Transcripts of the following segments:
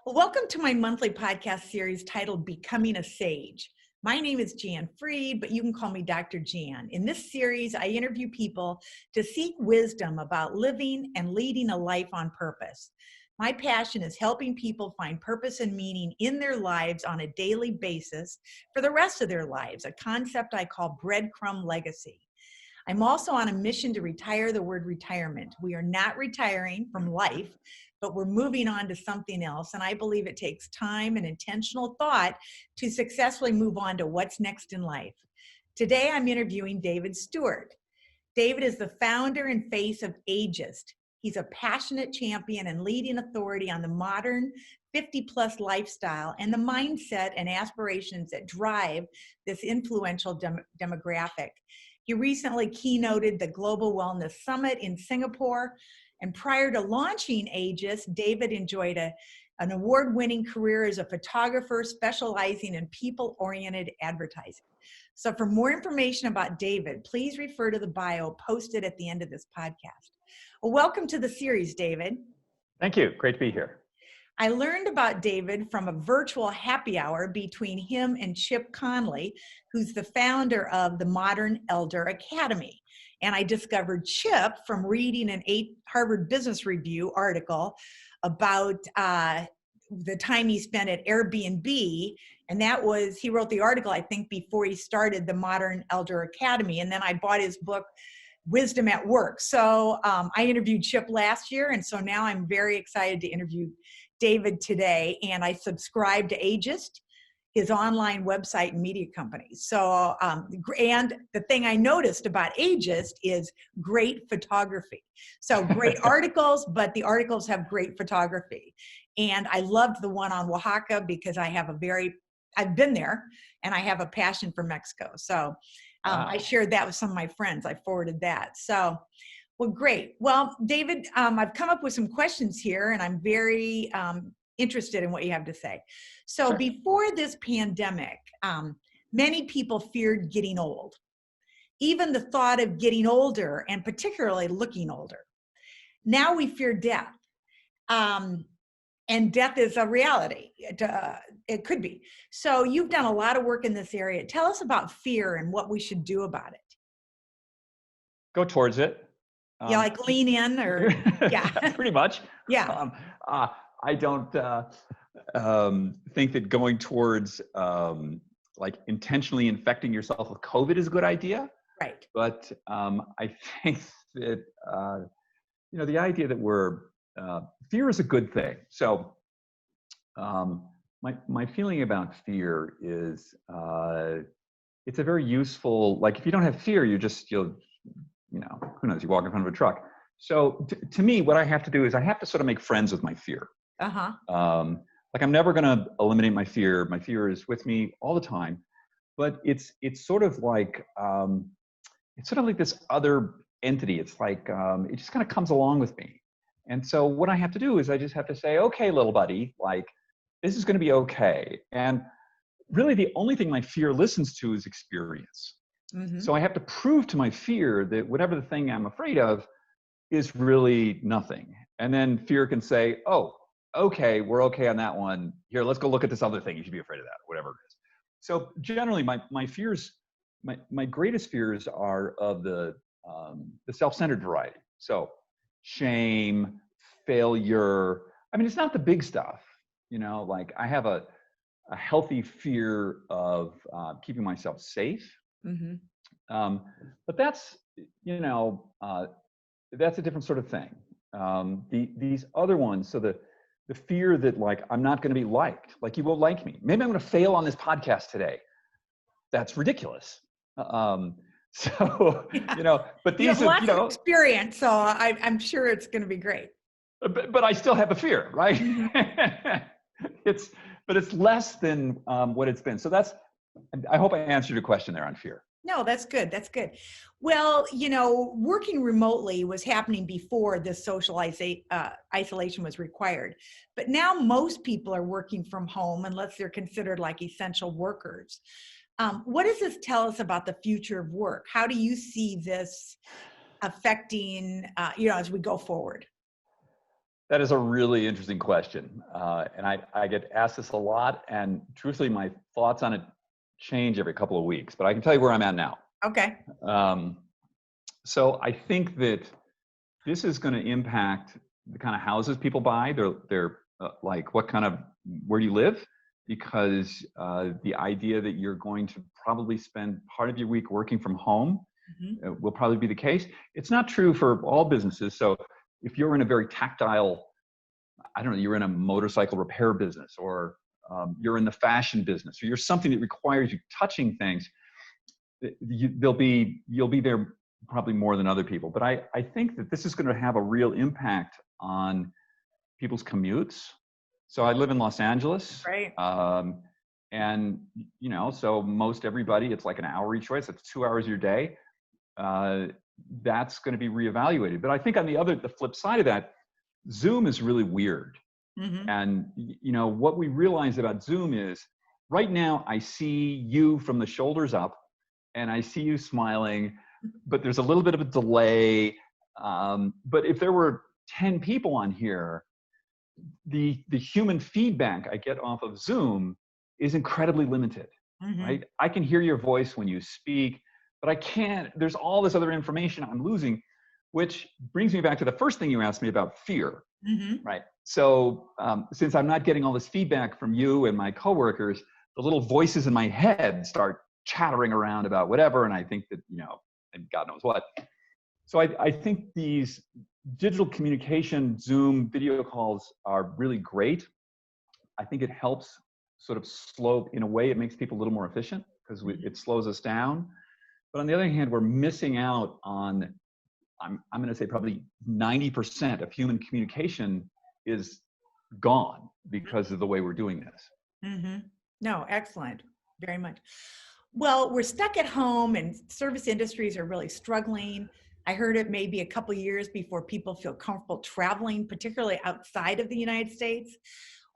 Well, welcome to my monthly podcast series titled Becoming a Sage. My name is JannFreed, but you can call me Dr. Jann. In this series, I interview people to seek wisdom about living and leading a life on purpose. My passion is helping people find purpose and meaning in their lives on a daily basis for the rest of their lives, a concept I call Breadcrumb Legacy. I'm also on a mission to retire the word retirement. We are not retiring from life, but we're moving on to something else. And I believe it takes time and intentional thought to successfully move on to what's next in life. Today, I'm interviewing David Stewart. David is the founder and face of Ageist. He's a passionate champion and leading authority on the modern 50-plus lifestyle and the mindset and aspirations that drive this influential demographic. He recently keynoted the Global Wellness Summit in Singapore. And prior to launching Ageist, David enjoyed an award-winning career as a photographer specializing in people-oriented advertising. So for more information about David, please refer to the bio posted at the end of this podcast. Well, welcome to the series, David. Thank you. Great to be here. I learned about David from a virtual happy hour between him and Chip Conley, who's the founder of the Modern Elder Academy. And I discovered Chip from reading an Harvard Business Review article about the time he spent at Airbnb. And that was, he wrote the article, I think, before he started the Modern Elder Academy. And then I bought his book, Wisdom at Work. So I interviewed Chip last year. And so now I'm very excited to interview David today. And I subscribe to Ageist, his online website and media company. So, and the thing I noticed about Ageist is great photography. So great articles, but the articles have great photography. And I loved the one on Oaxaca because I've been there and I have a passion for Mexico. So I shared that with some of my friends. I forwarded that. So, well, great. Well, David, I've come up with some questions here and I'm very interested in what you have to say. So Sure. Before this pandemic, many people feared getting old. Even the thought of getting older and particularly looking older. Now we fear death. And death is a reality. It could be. So you've done a lot of work in this area. Tell us about fear and what we should do about it. Go towards it. Yeah, like lean in or, yeah. Pretty much. Yeah. I don't think that going towards like intentionally infecting yourself with COVID is a good idea. Right. But I think that, the idea that fear is a good thing. So my feeling about fear is it's a very useful, like if you don't have fear, who knows, you walk in front of a truck. So to me, what I have to do is I have to sort of make friends with my fear. Like I'm never going to eliminate my fear. My fear is with me all the time, but it's sort of like this other entity. It's like, it just kind of comes along with me. And so what I have to do is I just have to say, okay, little buddy, like this is going to be okay. And really the only thing my fear listens to is experience. Mm-hmm. So I have to prove to my fear that whatever the thing I'm afraid of is really nothing. And then fear can say, oh, okay, we're okay on that one. Here, let's go look at this other thing. You should be afraid of that, whatever it is. So generally my fears, my greatest fears are of the self-centered variety. So shame, failure. I mean, it's not the big stuff, like I have a healthy fear of keeping myself safe. Mm-hmm. But that's, that's a different sort of thing. These other ones, so the fear that like, I'm not going to be liked, like you won't like me. Maybe I'm going to fail on this podcast today. That's ridiculous. So, yeah. But these you have lots of experience, so I'm sure it's going to be great. But I still have a fear, right? Mm-hmm. But it's less than what it's been. So I hope I answered your question there on fear. No, that's good. That's good. Well, working remotely was happening before this social isolation was required. But now most people are working from home unless they're considered like essential workers. What does this tell us about the future of work? How do you see this affecting, as we go forward? That is a really interesting question. And I get asked this a lot, and truthfully, my thoughts on it change every couple of weeks, but I can tell you where I'm at now. Okay. Um, so I think that this is going to impact the kind of houses people buy. They're like, where do you live? Because the idea that you're going to probably spend part of your week working from home will probably be the case. It's not true for all businesses. So if you're in a very tactile, I don't know, you're in a motorcycle repair business, or you're in the fashion business, or you're something that requires you touching things, you'll be there probably more than other people. But I think that this is going to have a real impact on people's commutes. So I live in Los Angeles. Right. And, so most everybody, it's like an hour each way. So it's 2 hours of your day. That's going to be reevaluated. But I think on the flip side of that, Zoom is really weird. And, what we realize about Zoom is right now I see you from the shoulders up and I see you smiling, but there's a little bit of a delay. But if there were 10 people on here, the human feedback I get off of Zoom is incredibly limited, right? I can hear your voice when you speak, but I can't, there's all this other information I'm losing, which brings me back to the first thing you asked me about fear, right? So since I'm not getting all this feedback from you and my coworkers, the little voices in my head start chattering around about whatever, and I think that, and God knows what. So I think these digital communication, Zoom, video calls are really great. I think it helps sort of slow, in a way, it makes people a little more efficient because it slows us down. But on the other hand, we're missing out on, I'm going to say probably 90% of human communication is gone because of the way we're doing this. No, excellent. Very much. Well, we're stuck at home and service industries are really struggling. I heard it may be a couple of years before people feel comfortable traveling, particularly outside of the United States.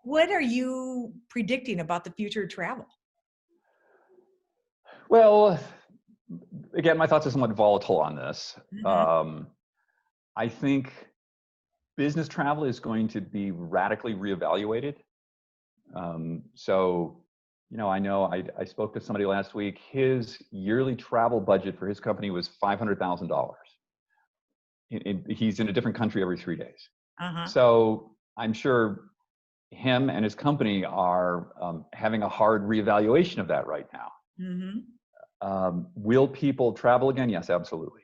What are you predicting about the future of travel? Well, again, my thoughts are somewhat volatile on this. I think business travel is going to be radically reevaluated. I know I spoke to somebody last week. His yearly travel budget for his company was $500,000. He's in a different country every 3 days. So I'm sure him and his company are having a hard reevaluation of that right now. Will people travel again? Yes, absolutely.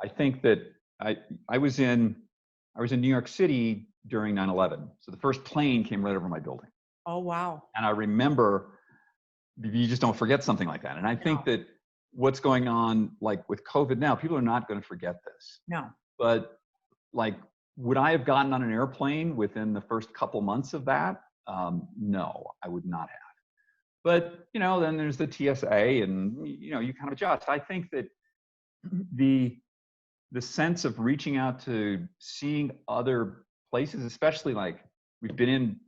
I think that I was in New York City during 9/11. So the first plane came right over my building. Oh, wow. And I remember, you just don't forget something like that. And I think that what's going on, like with COVID now, people are not going to forget this. No. But like, would I have gotten on an airplane within the first couple months of that? No, I would not have. But, then there's the TSA and, you kind of adjust. I think that the sense of reaching out to seeing other places, especially like we've been in,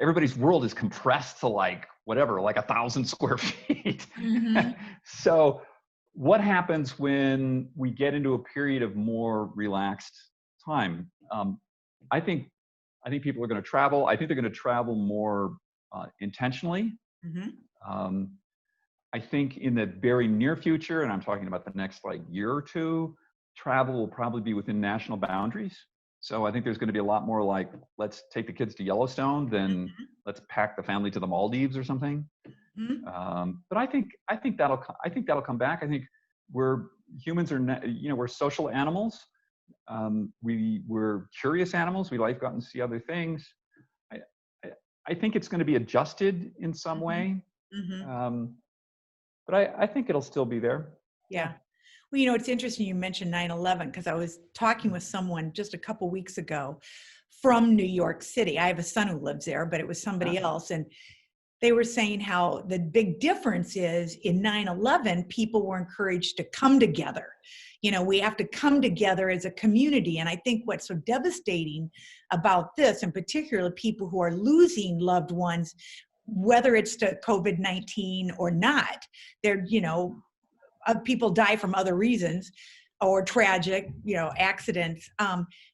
everybody's world is compressed to like 1,000 square feet. So what happens when we get into a period of more relaxed time? I think people are going to travel. I think they're going to travel more intentionally. I think in the very near future, and I'm talking about the next year or two, travel will probably be within national boundaries. So I think there's going to be a lot more like, let's take the kids to Yellowstone than let's pack the family to the Maldives or something. But I think that'll come back. I think humans are, we're social animals. We're curious animals. We like to go out and see other things. I think it's going to be adjusted in some way. But I think it'll still be there. Yeah. Well, it's interesting you mentioned 9/11 because I was talking with someone just a couple weeks ago from New York City. I have a son who lives there, but it was somebody else. And they were saying how the big difference is in 9/11, people were encouraged to come together. We have to come together as a community. And I think what's so devastating about this, in particular, people who are losing loved ones, whether it's to COVID-19 or not, they're, people die from other reasons, or tragic, accidents,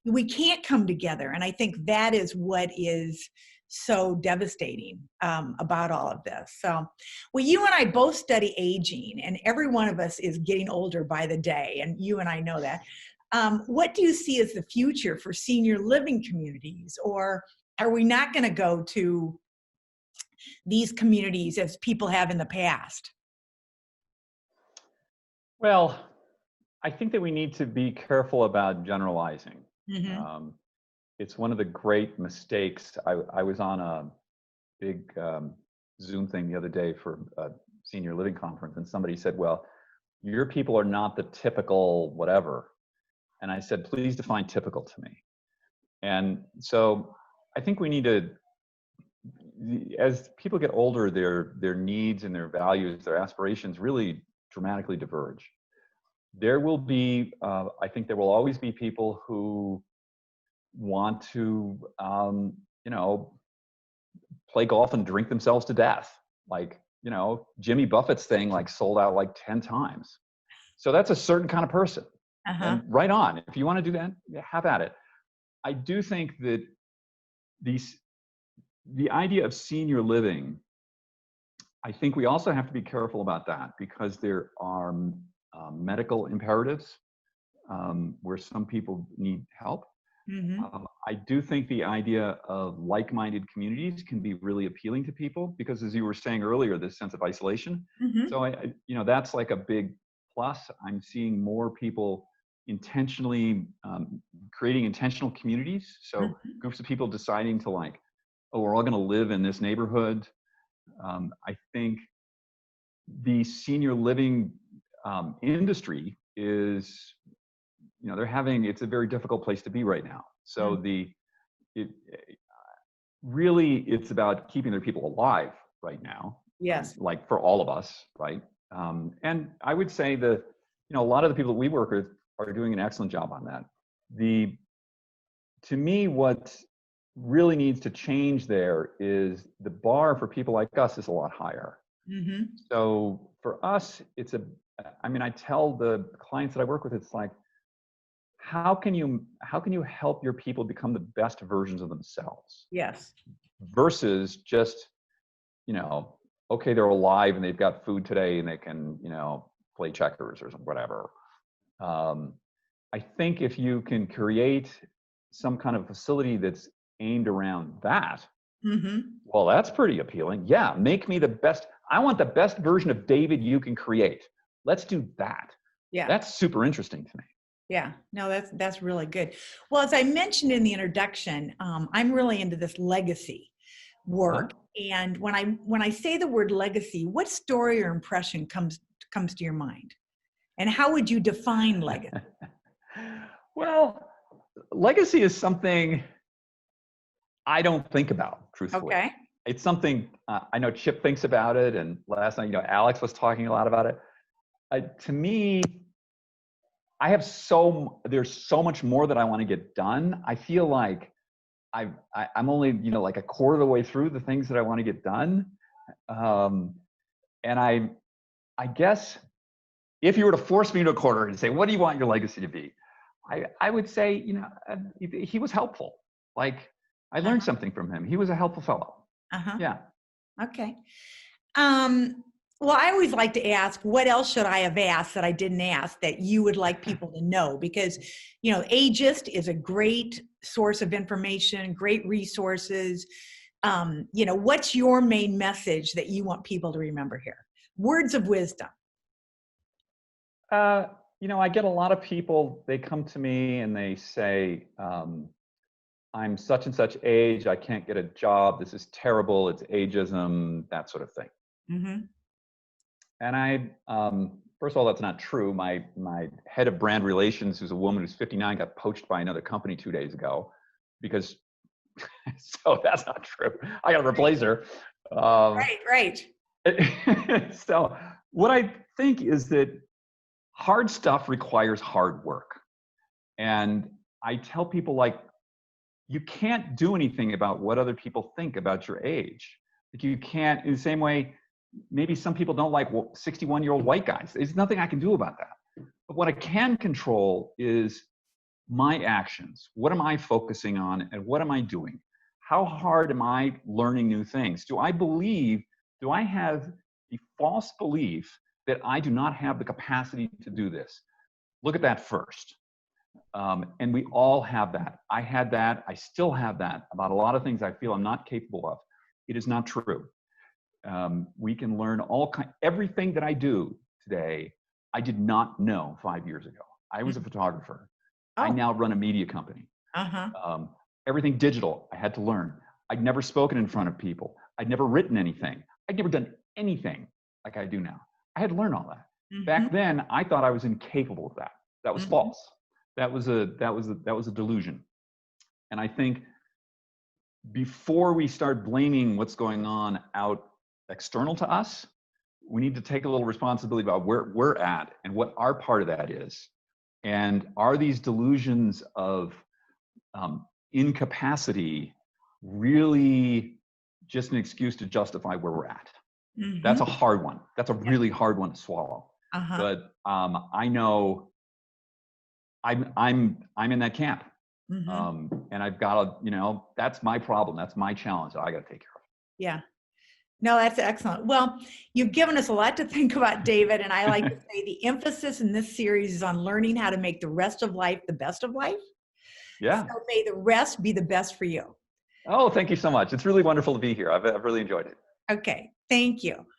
we can't come together. And I think that is what is so devastating about all of this. So, well, you and I both study aging, and every one of us is getting older by the day, and you and I know that. What do you see as the future for senior living communities, or are we not going to go to these communities as people have in the past? Well, I think that we need to be careful about generalizing. Mm-hmm. It's one of the great mistakes. I was on a big Zoom thing the other day for a senior living conference, and somebody said, well, your people are not the typical whatever. And I said, please define typical to me. And so I think we need to, as people get older, their needs and their values, their aspirations really dramatically diverge. There will be, I think there will always be people who want to, play golf and drink themselves to death. Like, Jimmy Buffett's thing, like, sold out like 10 times. So that's a certain kind of person. Uh-huh. And right on. If you want to do that, have at it. I do think that the idea of senior living, I think we also have to be careful about that, because there are medical imperatives where some people need help. Mm-hmm. I do think the idea of like-minded communities can be really appealing to people, because, as you were saying earlier, this sense of isolation. Mm-hmm. So that's like a big plus. I'm seeing more people intentionally creating intentional communities. So Mm-hmm. groups of people deciding to, like, oh, we're all going to live in this neighborhood. I think the senior living industry is, it's a very difficult place to be right now. So really, it's about keeping their people alive right now. Yes. Like for all of us, right? And I would say that, a lot of the people that we work with are doing an excellent job on that. To me, what really needs to change there is the bar for people like us is a lot higher. Mm-hmm. So for us, I tell the clients that I work with, it's like, how can you help your people become the best versions of themselves? Yes. Versus just, okay, they're alive and they've got food today and they can, play checkers or whatever. I think if you can create some kind of facility that's aimed around that, Mm-hmm. well, that's pretty appealing. Yeah, make me the best. I want the best version of David you can create. Let's do that. Yeah. That's super interesting to me. Yeah, no, that's really good. Well, as I mentioned in the introduction, I'm really into this legacy work. And when I say the word legacy, what story or impression comes to your mind? And how would you define legacy? Well, legacy is something I don't think about, truthfully. Okay. It's something I know Chip thinks about it, and last night, Alex was talking a lot about it. To me, there's so much more that I want to get done. I feel like I'm only, like a quarter of the way through the things that I want to get done. And I guess if you were to force me to a quarter and say, what do you want your legacy to be? I would say, he was helpful. Like, I learned something from him. He was a helpful fellow. Uh-huh. Yeah. Okay. Well, I always like to ask, what else should I have asked that I didn't ask that you would like people to know? Because, Ageist is a great source of information, great resources. What's your main message that you want people to remember here? Words of wisdom. I get a lot of people, they come to me and they say, I'm such and such age, I can't get a job, this is terrible, it's ageism, that sort of thing. Mm-hmm. And first of all, that's not true. My head of brand relations, who's a woman who's 59, got poached by another company 2 days ago because, so that's not true. I got to replace her. Right. So what I think is that hard stuff requires hard work. And I tell people, like, you can't do anything about what other people think about your age. Like, you can't, in the same way, maybe some people don't like 61-year-old white guys. There's nothing I can do about that. But what I can control is my actions. What am I focusing on and what am I doing? How hard am I learning new things? Do I have the false belief that I do not have the capacity to do this? Look at that first. And we all have that. I had that. I still have that about a lot of things I feel I'm not capable of. It is not true. We can learn everything that I do today, I did not know 5 years ago. I was a photographer. I Oh, now run a media company. uh-huh. Everything digital, I had to learn. I'd never spoken in front of people. I'd never written anything. I'd never done anything like I do now. I had to learn all that. Back then, I thought I was incapable of that. That was false. That was a delusion. And I think before we start blaming what's going on out external to us, we need to take a little responsibility about where we're at and what our part of that is. And are these delusions of incapacity really just an excuse to justify where we're at? That's a hard one. That's a really hard one to swallow. But I know I'm in that camp. And I've got to, that's my problem. That's my challenge that I got to take care of. Yeah. No, that's excellent. Well, you've given us a lot to think about, David, and I like to say the emphasis in this series is on learning how to make the rest of life the best of life. Yeah. So may the rest be the best for you. Oh, thank you so much. It's really wonderful to be here. I've really enjoyed it. Okay. Thank you.